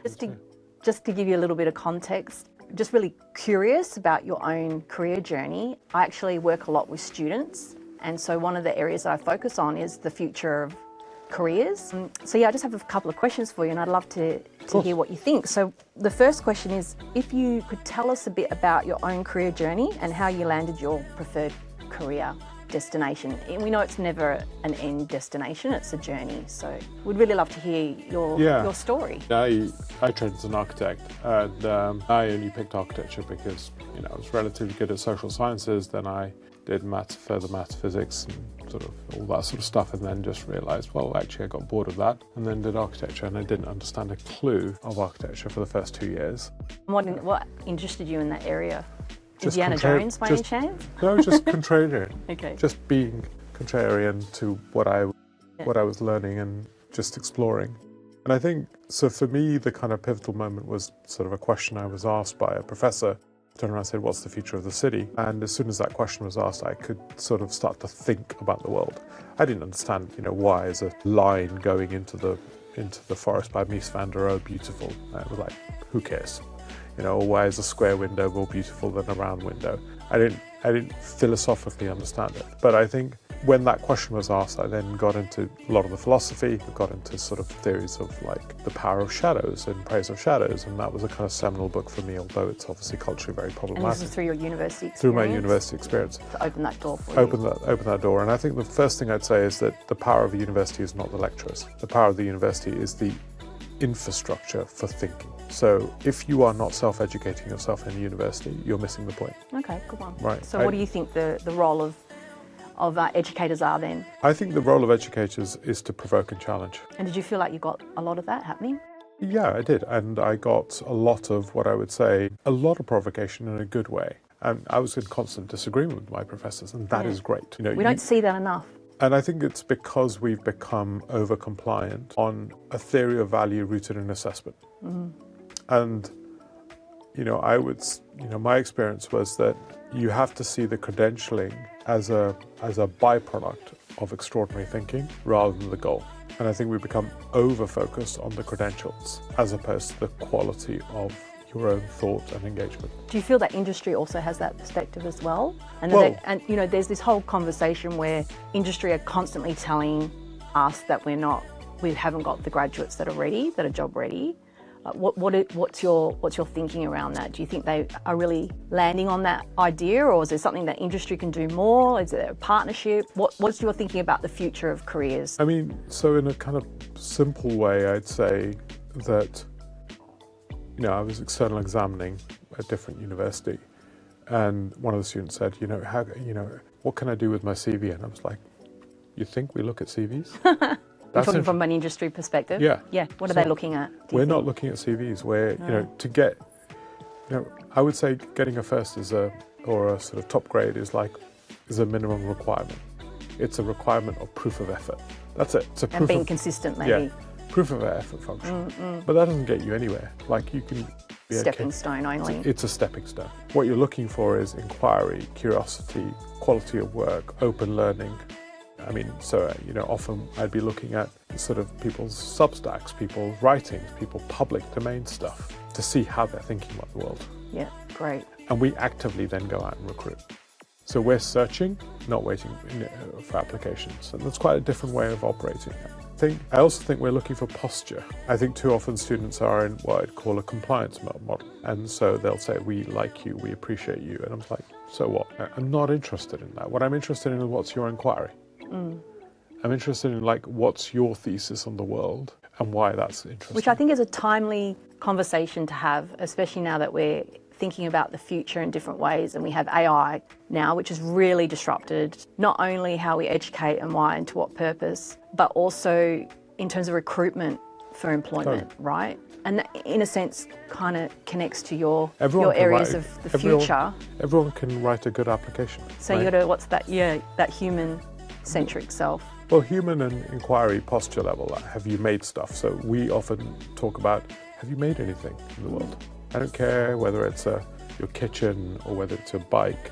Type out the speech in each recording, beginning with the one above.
Just to give you a little bit of context, just really curious about your own career journey. I actually work a lot with students, and so one of the areas that I focus on is the future of careers. So yeah, I just have a couple of questions for you, and I'd love to hear what you think. So the first question is, if you could tell us a bit about your own career journey and how you landed your preferred career destination. And we know it's never an end destination, it's a journey. So we'd really love to hear your story. I trained as an architect, and I only picked architecture because I was relatively good at social sciences. Then I did further maths, physics, and sort of all that sort of stuff, and then just realised, well, actually I got bored of that, and then did architecture, and I didn't understand a clue of architecture for the first 2 years. What interested you in that area? Indiana Jones by any chance? No, just contrarian. Okay. Just being contrarian to what I was learning and just exploring. And I think, so for me, the kind of pivotal moment was sort of a question I was asked by a professor. I turned around and said, what's the future of the city? And as soon as that question was asked, I could sort of start to think about the world. I didn't understand, why is a line going into the forest by Mies van der Rohe beautiful? I was like, who cares? Or why is a square window more beautiful than a round window? I didn't philosophically understand it. But I think when that question was asked, I then got into a lot of the philosophy, got into sort of theories of like the power of shadows and praise of shadows, and that was a kind of seminal book for me, although it's obviously culturally very problematic. And this is through your university experience? Through my university experience. To open that door for you? Open that door. And I think the first thing I'd say is that the power of the university is not the lecturers. The power of the university is the infrastructure for thinking. So if you are not self-educating yourself in a university, you're missing the point. Okay, good one. Right. So what do you think the role of educators are then? I think the role of educators is to provoke and challenge. And did you feel like you got a lot of that happening? Yeah, I did. And I got a lot of what I would say, a lot of provocation in a good way. And I was in constant disagreement with my professors, and that is great. We don't see that enough. And I think it's because we've become over-compliant on a theory of value rooted in assessment. Mm-hmm. And, my experience was that you have to see the credentialing as a byproduct of extraordinary thinking rather than the goal. And I think we become over-focused on the credentials as opposed to the quality of your own thought and engagement. Do you feel that industry also has that perspective as well? And there's this whole conversation where industry are constantly telling us that we haven't got the graduates that are job ready. What's your thinking around that? Do you think they are really landing on that idea, or is there something that industry can do more? Is there a partnership? What's your thinking about the future of careers? I mean, so in a kind of simple way, I'd say that I was external examining a different university, and one of the students said, what can I do with my CV? And I was like, you think we look at CVs? You're talking from an industry perspective? Yeah. Yeah. What are they looking at? We're not looking at CVs. We're, to get, I would say getting a first or a sort of top grade is a minimum requirement. It's a requirement of proof of effort. That's it. It's a proof and being consistent, maybe. Yeah, proof of effort function. But that doesn't get you anywhere. You can be stepping stone only. It's a stepping stone. What you're looking for is inquiry, curiosity, quality of work, open learning. I mean, so, often I'd be looking at sort of people's Substacks, people's writings, people's public domain stuff to see how they're thinking about the world. Yeah, great. And we actively then go out and recruit. So we're searching, not waiting for applications. And that's quite a different way of operating. I also think we're looking for posture. I think too often students are in what I'd call a compliance model. And so they'll say, we like you, we appreciate you. And I'm like, so what? I'm not interested in that. What I'm interested in is what's your inquiry? I'm interested in what's your thesis on the world and why that's interesting. Which I think is a timely conversation to have, especially now that we're thinking about the future in different ways, and we have AI now, which has really disrupted not only how we educate and why and to what purpose, but also in terms of recruitment for employment, right? And that, in a sense, kind of connects to your areas of the future. Everyone can write a good application. So you got to, that human-centric self. Well, human and inquiry posture level, have you made stuff? So we often talk about, have you made anything in the world? I don't care whether it's your kitchen or whether it's a bike.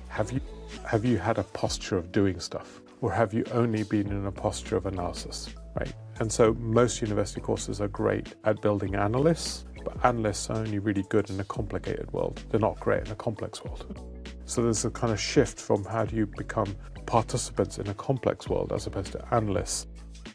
Have you had a posture of doing stuff? Or have you only been in a posture of analysis? right? And so most university courses are great at building analysts, but analysts are only really good in a complicated world. They're not great in a complex world. So there's a kind of shift from how do you become participants in a complex world as opposed to analysts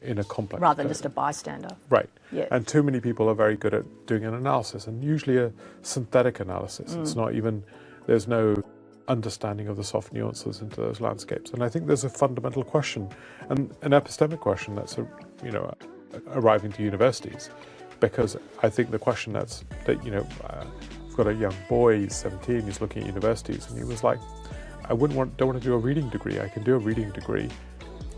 in a complex world. Rather than just a bystander. Right. Yeah. And too many people are very good at doing an analysis, and usually a synthetic analysis. It's not even, there's no understanding of the soft nuances into those landscapes. And I think there's a fundamental question, and an epistemic question that's, arriving to universities, because I think the question I've got a young boy, he's 17, he's looking at universities, and he was like, don't want to do a reading degree. I can do a reading degree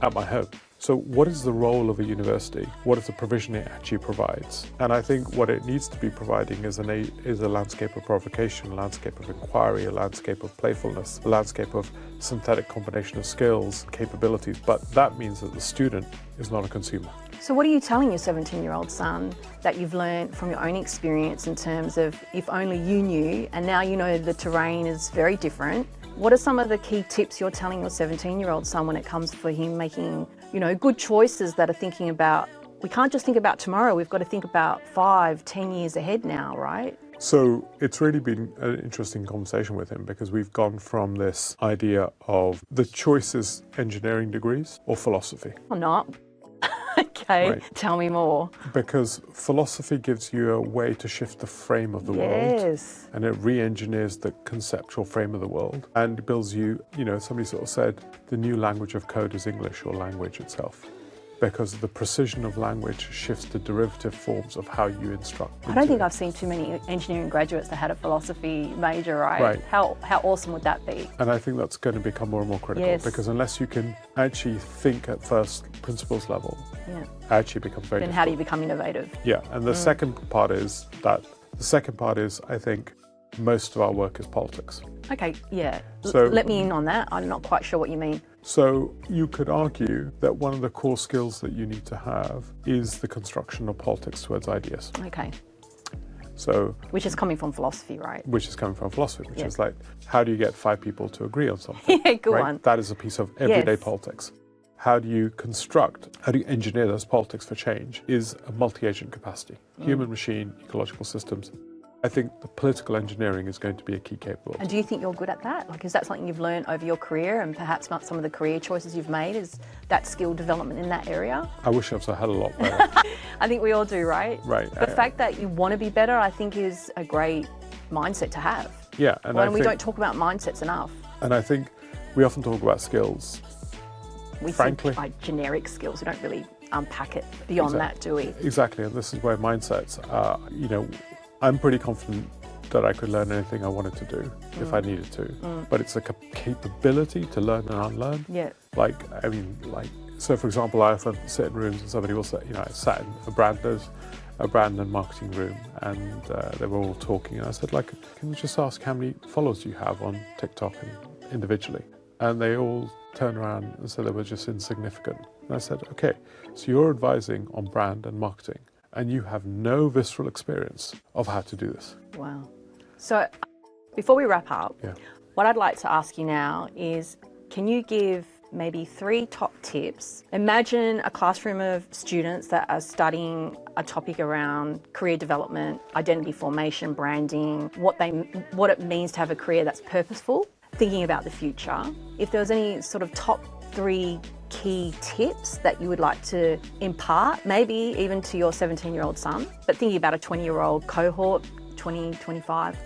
at my home. So what is the role of a university? What is the provision it actually provides? And I think what it needs to be providing is a landscape of provocation, a landscape of inquiry, a landscape of playfulness, a landscape of synthetic combination of skills, capabilities. But that means that the student is not a consumer. So what are you telling your 17-year-old son that you've learned from your own experience in terms of if only you knew, and now you know the terrain is very different? What are some of the key tips you're telling your 17-year-old son when it comes for him making, good choices that are thinking about, we can't just think about tomorrow, we've got to think about 5, 10 years ahead now, right? So it's really been an interesting conversation with him, because we've gone from this idea of the choice is engineering degrees or philosophy. Or not. Okay, Right. Tell me more. Because philosophy gives you a way to shift the frame of the world. Yes. And it re-engineers the conceptual frame of the world and builds you, somebody sort of said, the new language of code is English, or language itself. Because the precision of language shifts the derivative forms of how you instruct. I don't think I've seen too many engineering graduates that had a philosophy major, right? Right. How awesome would that be? And I think that's going to become more and more critical, Yes. because unless you can actually think at first principles level, Yeah. it actually becomes very Then difficult. how do you become innovative? Yeah, and the second part is, I think, most of our work is politics. Okay, yeah. So- Let me in on that. I'm not quite sure what you mean. So you could argue that one of the core skills that you need to have is the construction of politics towards ideas. Okay. So, Which is coming from philosophy, right? which is coming from philosophy, which Yeah. is like, how do you get 5 people to agree on something? Yeah, go right? on. That is a piece of everyday Yes. politics. How do you engineer those politics for change is a multi-agent capacity. Human, machine, ecological systems. I think the political engineering is going to be a key capability. And do you think you're good at that? Like, is that something you've learned over your career, and perhaps not some of the career choices you've made? Is that skill development in that area? I wish I was a hell of a lot better. I think we all do, right? Right. The fact that you want to be better, I think, is a great mindset to have. Yeah, and Well, we don't talk about mindsets enough. And I think we often talk about skills. We Frankly. think like generic skills. We don't really unpack it beyond that, do we? Exactly, and this is where mindsets are. I'm pretty confident that I could learn anything I wanted to do if I needed to, but it's a capability to learn and unlearn. Yeah. So for example, I often sit in rooms and somebody will say, I sat in a brand and marketing room, and they were all talking, and I said, can you just ask how many followers you have on TikTok and individually? And they all turned around and said they were just insignificant. And I said, okay, so you're advising on brand and marketing, and you have no visceral experience of how to do this. Wow. So before we wrap up, Yeah. what I'd like to ask you now is, can you give maybe 3 top tips? Imagine a classroom of students that are studying a topic around career development, identity formation, branding, what it means to have a career that's purposeful, thinking about the future. If there was any sort of top 3 key tips that you would like to impart, maybe even to your 17-year-old son, but thinking about a 20-year-old cohort, 20, 25,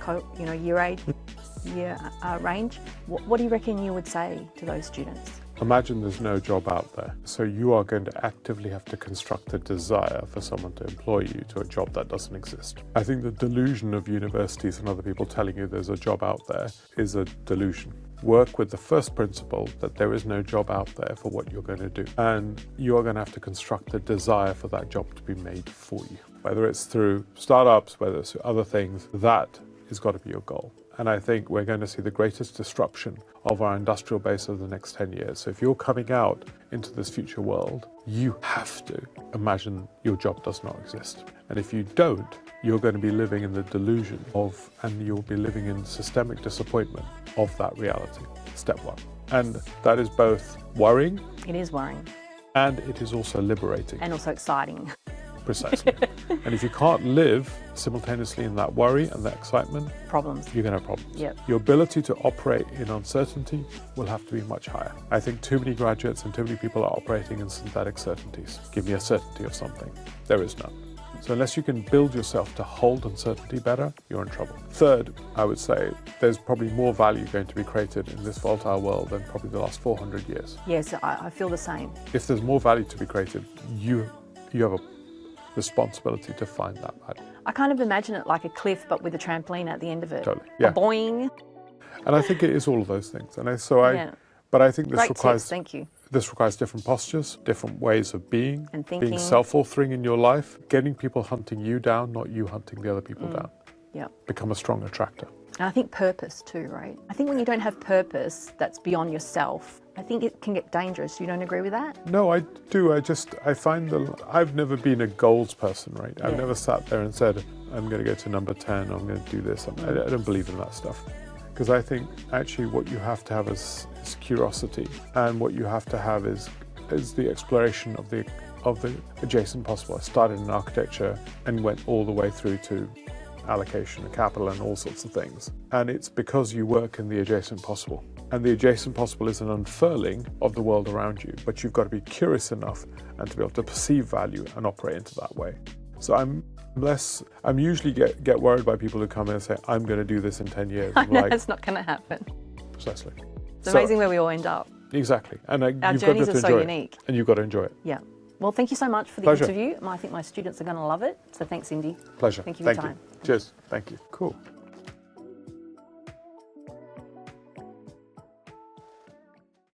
year range, what do you reckon you would say to those students? Imagine there's no job out there, so you are going to actively have to construct a desire for someone to employ you to a job that doesn't exist. I think the delusion of universities and other people telling you there's a job out there is a delusion. Work with the first principle that there is no job out there for what you're going to do, and you are going to have to construct a desire for that job to be made for you. Whether it's through startups, whether it's through other things, that has got to be your goal. And I think we're going to see the greatest disruption of our industrial base over the next 10 years. So if you're coming out into this future world, you have to imagine your job does not exist. And if you don't, you're going to be living in the delusion of, and you'll be living in systemic disappointment of that reality. Step 1. And that is both worrying It is worrying. And it is also liberating. And also exciting. Precisely. And if you can't live simultaneously in that worry and that excitement, Problems. you're going to have problems. Yep. Your ability to operate in uncertainty will have to be much higher. I think too many graduates and too many people are operating in synthetic certainties. Give me a certainty of something. There is none. So unless you can build yourself to hold uncertainty better, you're in trouble. Third, I would say there's probably more value going to be created in this volatile world than probably the last 400 years. Yes, I feel the same. If there's more value to be created, you have a responsibility to find that value. I kind of imagine it like a cliff, but with a trampoline at the end of it. Totally, yeah. A boing. And I think it is all of those things. And but I think this Great requires tips, thank you. This requires different postures, different ways of being, And thinking. being self-authoring in your life, getting people hunting you down, not you hunting the other people down. Yeah. Become a strong attractor. And I think purpose too, right? I think when you don't have purpose that's beyond yourself, I think it can get dangerous. You don't agree with that? No, I do. I find I've never been a goals person, right? I've never sat there and said, I'm going to go to number 10, I'm going to do this. I don't believe in that stuff. Because I think actually what you have to have is curiosity, and what you have to have is the exploration of the adjacent possible. I started in architecture and went all the way through to allocation of capital and all sorts of things. And it's because you work in the adjacent possible. And the adjacent possible is an unfurling of the world around you, but you've got to be curious enough and to be able to perceive value and operate into that way. So I'm usually get worried by people who come in and say, I'm going to do this in 10 years. I know, it's not going to happen. Precisely. It's amazing where we all end up. Exactly. And Our you've got journeys to are so enjoy unique. it. And you've got to enjoy it. Yeah. Well, thank you so much for the Pleasure. interview. I think my students are going to love it. So thanks, Indy. Pleasure. Thank you for your time. Cheers. Thank you. Cool.